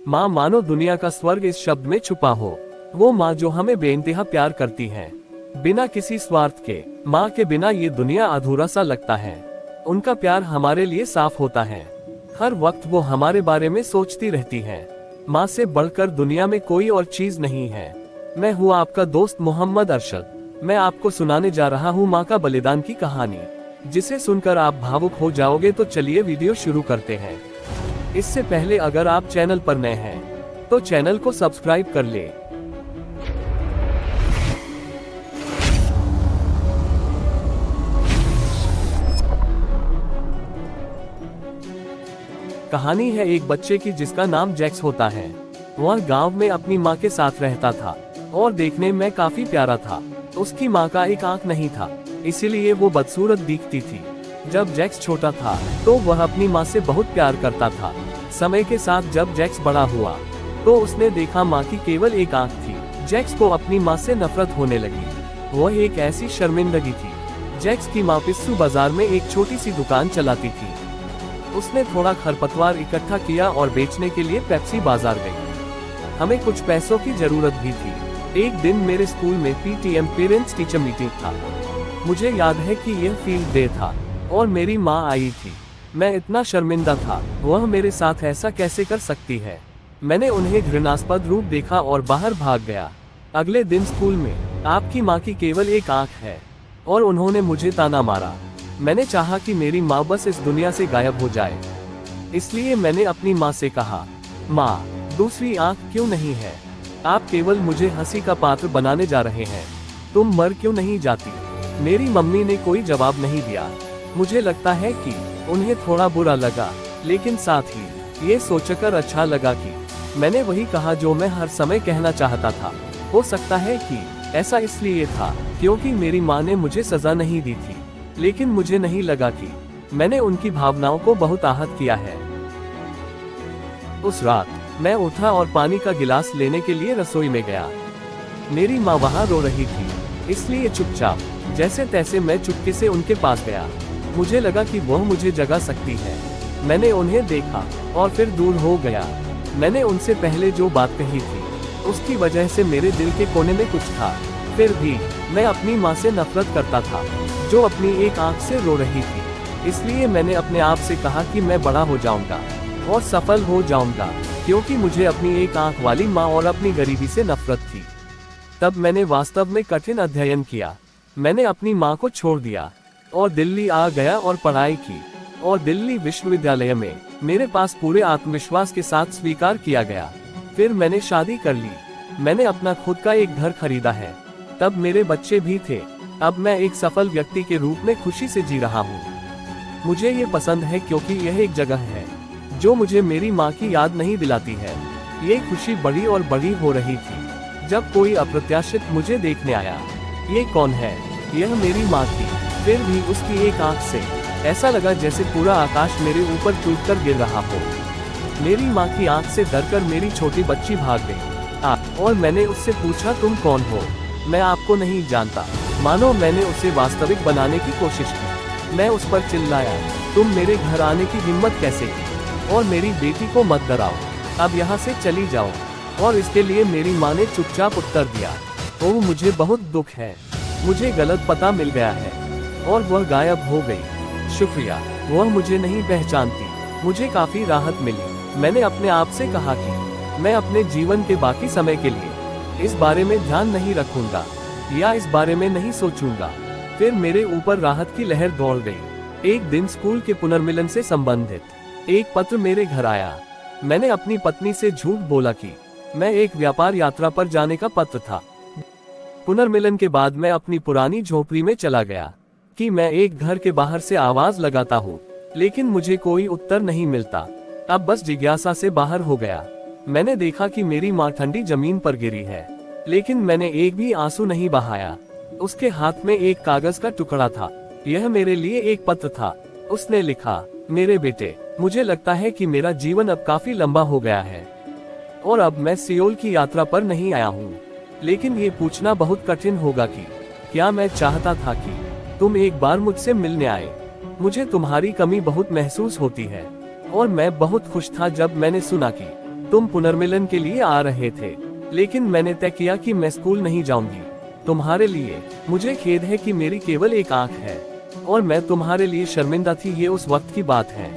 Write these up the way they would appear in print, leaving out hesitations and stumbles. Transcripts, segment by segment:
माँ मानो दुनिया का स्वर्ग इस शब्द में छुपा हो। वो माँ जो हमें बेइंतहा प्यार करती है, बिना किसी स्वार्थ के। माँ के बिना ये दुनिया अधूरा सा लगता है। उनका प्यार हमारे लिए साफ होता है। हर वक्त वो हमारे बारे में सोचती रहती है। माँ से बढ़कर दुनिया में कोई और चीज नहीं है। मैं हूँ आपका दोस्त मोहम्मद अरशद। मैं आपको सुनाने जा रहा हूँ माँ का बलिदान की कहानी, जिसे सुनकर आप भावुक हो जाओगे। तो चलिए वीडियो शुरू करते हैं। इससे पहले अगर आप चैनल पर नए हैं तो चैनल को सब्सक्राइब कर ले। कहानी है एक बच्चे की जिसका नाम जैक्स होता है। वह गांव में अपनी माँ के साथ रहता था और देखने में काफी प्यारा था। उसकी माँ का एक आंख नहीं था, इसीलिए वो बदसूरत दिखती थी। जब जैक्स छोटा था तो वह अपनी माँ से बहुत प्यार करता था। समय के साथ जब जैक्स बड़ा हुआ तो उसने देखा माँ की केवल एक आंख थी। जैक्स को अपनी माँ से नफरत होने लगी। वह एक ऐसी शर्मिंदगी थी। जैक्स की माँ पिस्सू बाजार में एक छोटी सी दुकान चलाती थी। उसने थोड़ा खरपतवार इकट्ठा किया और बेचने के लिए पेप्सी बाजार गई। हमें कुछ पैसों की जरूरत भी थी। एक दिन मेरे स्कूल में पीटीएम पेरेंट्स टीचर मीटिंग था। मुझे याद है कि यह फील्ड डे था और मेरी माँ आई थी। मैं इतना शर्मिंदा था, वह मेरे साथ ऐसा कैसे कर सकती है। मैंने उन्हें घृणास्पद रूप देखा और बाहर भाग गया। अगले दिन स्कूल में आपकी माँ की केवल एक आंख है और उन्होंने मुझे ताना मारा। मैंने चाहा कि मेरी माँ बस इस दुनिया से गायब हो जाए। इसलिए मैंने अपनी माँ से कहा, माँ, दूसरी आंख क्यों नहीं है? आप केवल मुझे हंसी का पात्र बनाने जा रहे हैं। तुम मर क्यों नहीं जाती? मेरी मम्मी ने कोई जवाब नहीं दिया। मुझे लगता है कि उन्हें थोड़ा बुरा लगा, लेकिन साथ ही ये सोचकर अच्छा लगा कि मैंने वही कहा जो मैं हर समय कहना चाहता था। हो सकता है कि ऐसा इसलिए था क्योंकि मेरी माँ ने मुझे सजा नहीं दी थी, लेकिन मुझे नहीं लगा कि मैंने उनकी भावनाओं को बहुत आहत किया है। उस रात मैं उठा और पानी का गिलास लेने के लिए रसोई में गया। मेरी माँ वहाँ रो रही थी, इसलिए चुपचाप जैसे तैसे मैं चुपके से उनके पास गया। मुझे लगा कि वह मुझे जगा सकती है। मैंने उन्हें देखा और फिर दूर हो गया। मैंने उनसे पहले जो बात कही थी उसकी वजह से मेरे दिल के कोने में कुछ था। फिर भी मैं अपनी माँ से नफरत करता था, जो अपनी एक आंख से रो रही थी। इसलिए मैंने अपने आप से कहा कि मैं बड़ा हो जाऊंगा और सफल हो जाऊंगा, क्योंकि मुझे अपनी एक आंख वाली माँ और अपनी गरीबी से नफरत थी। तब मैंने वास्तव में कठिन अध्ययन किया। मैंने अपनी माँ को छोड़ दिया और दिल्ली आ गया और पढ़ाई की, और दिल्ली विश्वविद्यालय में मेरे पास पूरे आत्मविश्वास के साथ स्वीकार किया गया। फिर मैंने शादी कर ली। मैंने अपना खुद का एक घर खरीदा है। तब मेरे बच्चे भी थे। अब मैं एक सफल व्यक्ति के रूप में खुशी से जी रहा हूँ। मुझे ये पसंद है क्योंकि यह एक जगह है जो मुझे मेरी माँ की याद नहीं दिलाती है। ये खुशी बड़ी और बड़ी हो रही थी जब कोई अप्रत्याशित मुझे देखने आया। ये कौन है? यह मेरी माँ थी। फिर भी उसकी एक आंख से ऐसा लगा जैसे पूरा आकाश मेरे ऊपर टूटकर गिर रहा हो। मेरी माँ की आंख से डरकर मेरी छोटी बच्ची भाग गई और मैंने उससे पूछा, तुम कौन हो? मैं आपको नहीं जानता। मानो मैंने उसे वास्तविक बनाने की कोशिश की। मैं उस पर चिल्लाया, तुम मेरे घर आने की हिम्मत कैसे की? और मेरी बेटी को मत डराओ, अब यहाँ से चली जाओ। और इसके लिए मेरी माँ ने चुपचाप उत्तर दिया, ओह, मुझे बहुत दुख है, मुझे गलत पता मिल गया है। और वह गायब हो गई। शुक्रिया, वह मुझे नहीं पहचानती। मुझे काफी राहत मिली। मैंने अपने आप से कहा कि मैं अपने जीवन के बाकी समय के लिए इस बारे में ध्यान नहीं रखूंगा या इस बारे में नहीं सोचूंगा। फिर मेरे ऊपर राहत की लहर दौड़ गई। एक दिन स्कूल के पुनर्मिलन से संबंधित एक पत्र मेरे घर आया। मैंने अपनी पत्नी से झूठ बोला कि मैं एक व्यापार यात्रा पर जाने का पत्र था। पुनर्मिलन के बाद मैं अपनी पुरानी झोपड़ी में चला गया कि मैं एक घर के बाहर से आवाज लगाता हूँ, लेकिन मुझे कोई उत्तर नहीं मिलता। अब बस जिज्ञासा से बाहर हो गया। मैंने देखा कि मेरी माँ ठंडी जमीन पर गिरी है, लेकिन मैंने एक भी आंसू नहीं बहाया। उसके हाथ में एक कागज का टुकड़ा था। यह मेरे लिए एक पत्र था। उसने लिखा, मेरे बेटे, मुझे लगता है कि मेरा जीवन अब काफी लंबा हो गया है और अब मैं सियोल की यात्रा पर नहीं आया हूँ। लेकिन ये पूछना बहुत कठिन होगा कि क्या मैं चाहता था कि तुम एक बार मुझसे मिलने आए। मुझे तुम्हारी कमी बहुत महसूस होती है और मैं बहुत खुश था जब मैंने सुना कि तुम पुनर्मिलन के लिए आ रहे थे, लेकिन मैंने तय किया कि मैं स्कूल नहीं जाऊंगी तुम्हारे लिए। मुझे खेद है कि मेरी केवल एक आंख है और मैं तुम्हारे लिए शर्मिंदा थी। ये उस वक्त की बात है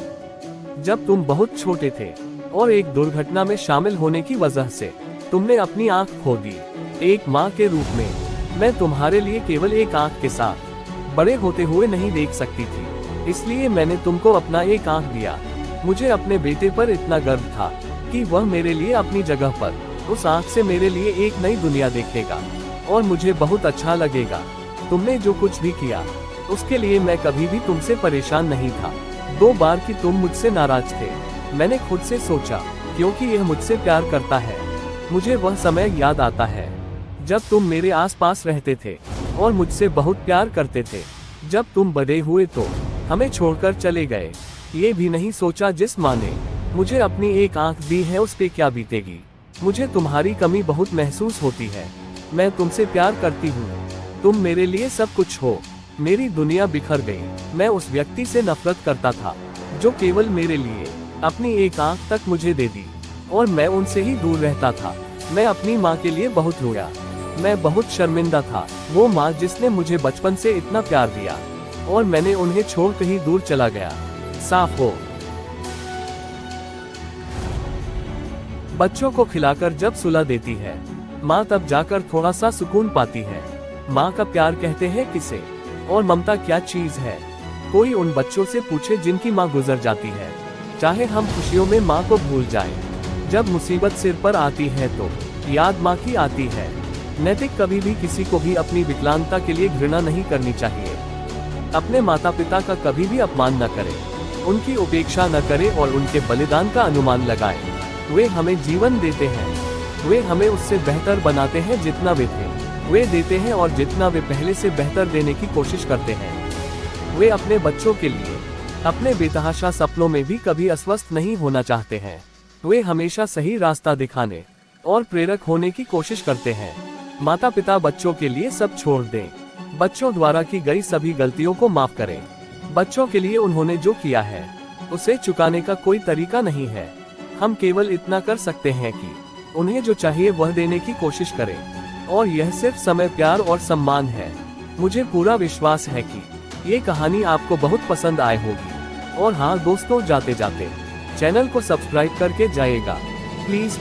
जब तुम बहुत छोटे थे और एक दुर्घटना में शामिल होने की वजह से तुमने अपनी आंख खो दी। एक माँ के रूप में मैं तुम्हारे लिए केवल एक आंख के साथ बड़े होते हुए नहीं देख सकती थी, इसलिए मैंने तुमको अपना एक आंख दिया। मुझे अपने बेटे पर इतना गर्व था कि वह मेरे लिए अपनी जगह पर उस आंख से मेरे लिए एक नई दुनिया देखेगा और मुझे बहुत अच्छा लगेगा। तुमने जो कुछ भी किया उसके लिए मैं कभी भी तुमसे परेशान नहीं था। 2 बार कि तुम मुझसे नाराज थे, मैंने खुद से सोचा क्योंकि यह मुझसे प्यार करता है। मुझे वह समय याद आता है जब तुम मेरे आसपास रहते थे और मुझसे बहुत प्यार करते थे। जब तुम बड़े हुए तो हमें छोड़कर चले गए। ये भी नहीं सोचा जिस माँ ने मुझे अपनी एक आंख दी है उस पे क्या बीतेगी। मुझे तुम्हारी कमी बहुत महसूस होती है। मैं तुमसे प्यार करती हूँ, तुम मेरे लिए सब कुछ हो। मेरी दुनिया बिखर गई। मैं उस व्यक्ति से नफरत करता था जो केवल मेरे लिए अपनी एक आंख तक मुझे दे दी और मैं उनसे ही दूर रहता था। मैं अपनी माँ के लिए बहुत रोया। मैं बहुत शर्मिंदा था। वो माँ जिसने मुझे बचपन से इतना प्यार दिया और मैंने उन्हें छोड़ कहीं दूर चला गया। साफ हो। बच्चों को खिलाकर जब सुला देती है माँ, तब जाकर थोड़ा सा सुकून पाती है। माँ का प्यार कहते हैं किसे, और ममता क्या चीज है। कोई उन बच्चों से पूछे जिनकी माँ गुजर जाती है। चाहे हम खुशियों में माँ को भूल जाएं, जब मुसीबत सिर पर आती है तो याद माँ की आती है। नैतिक कभी भी किसी को भी अपनी विकलांगता के लिए घृणा नहीं करनी चाहिए। अपने माता पिता का कभी भी अपमान न करें, उनकी उपेक्षा न करें और उनके बलिदान का अनुमान लगाएं। वे हमें जीवन देते हैं, वे हमें उससे बेहतर बनाते हैं जितना वे थे। वे देते हैं और जितना वे पहले से बेहतर देने की कोशिश करते हैं। वे अपने बच्चों के लिए अपने बेतहाशा सपनों में भी कभी अस्वस्थ नहीं होना चाहते हैं। वे हमेशा सही रास्ता दिखाने और प्रेरक होने की कोशिश करते हैं। माता पिता बच्चों के लिए सब छोड़ दें। बच्चों द्वारा की गई सभी गलतियों को माफ करें। बच्चों के लिए उन्होंने जो किया है उसे चुकाने का कोई तरीका नहीं है। हम केवल इतना कर सकते हैं कि उन्हें जो चाहिए वह देने की कोशिश करें, और यह सिर्फ समय, प्यार और सम्मान है। मुझे पूरा विश्वास है कि ये कहानी आपको बहुत पसंद आए होगी। और हाँ दोस्तों, जाते जाते चैनल को सब्सक्राइब करके जाइएगा प्लीज।